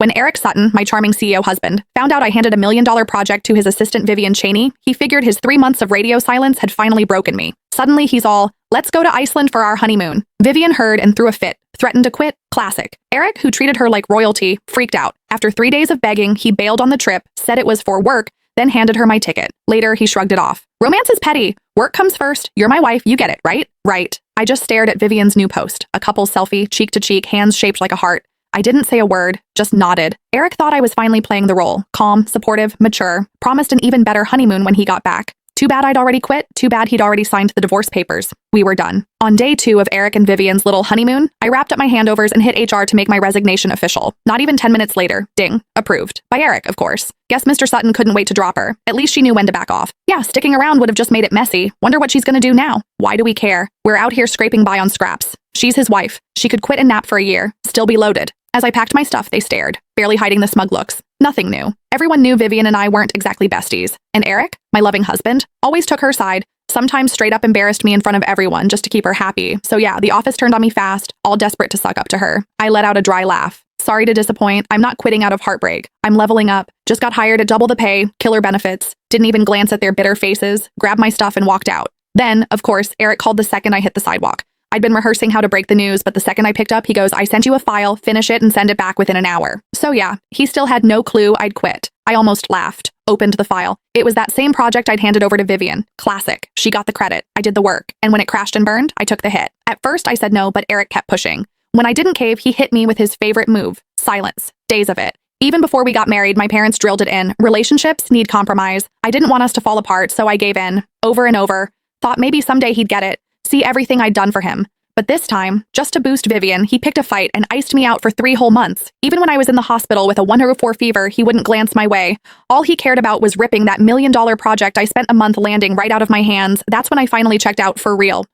When Eric Sutton, my charming CEO husband, found out I handed a $1 million project to his assistant Vivian Cheney, he figured his 3 months of radio silence had finally broken me. Suddenly he's all, let's go to Iceland for our honeymoon. Vivian heard and threw a fit, threatened to quit. Classic. Eric, who treated her like royalty, freaked out. After 3 days of begging, he bailed on the trip, said it was for work, then handed her my ticket. Later, he shrugged it off. Romance is petty. Work comes first. You're my wife. You get it, right? Right. I just stared at Vivian's new post. A couple's selfie, cheek to cheek, hands shaped like a heart. I didn't say a word, just nodded. Eric thought I was finally playing the role. Calm, supportive, mature. Promised an even better honeymoon when he got back. Too bad I'd already quit. Too bad he'd already signed the divorce papers. We were done. On day 2 of Eric and Vivian's little honeymoon, I wrapped up my handovers and hit HR to make my resignation official. Not even 10 minutes later, ding, approved. By Eric, of course. Guess Mr. Sutton couldn't wait to drop her. At least she knew when to back off. Yeah, sticking around would have just made it messy. Wonder what she's gonna do now. Why do we care? We're out here scraping by on scraps. She's his wife. She could quit and nap for a year, still be loaded. As I packed my stuff, they stared, barely hiding the smug looks. Nothing new. Everyone knew Vivian and I weren't exactly besties. And Eric, my loving husband, always took her side, sometimes straight up embarrassed me in front of everyone just to keep her happy. So yeah, the office turned on me fast, all desperate to suck up to her. I let out a dry laugh. Sorry to disappoint, I'm not quitting out of heartbreak. I'm leveling up, just got hired at double the pay, killer benefits, didn't even glance at their bitter faces, grabbed my stuff and walked out. Then, of course, Eric called the second I hit the sidewalk. I'd been rehearsing how to break the news, but the second I picked up, he goes, I sent you a file, finish it and send it back within an hour. So yeah, he still had no clue I'd quit. I almost laughed, opened the file. It was that same project I'd handed over to Vivian. Classic. She got the credit. I did the work. And when it crashed and burned, I took the hit. At first I said no, but Eric kept pushing. When I didn't cave, he hit me with his favorite move, silence. Days of it. Even before we got married, my parents drilled it in. Relationships need compromise. I didn't want us to fall apart, so I gave in. Over and over. Thought maybe someday he'd get it. See everything I'd done for him. But this time, just to boost Vivian, he picked a fight and iced me out for 3 whole months. Even when I was in the hospital with a 104 fever, he wouldn't glance my way. All he cared about was ripping that $1 million project I spent a month landing right out of my hands. That's when I finally checked out for real.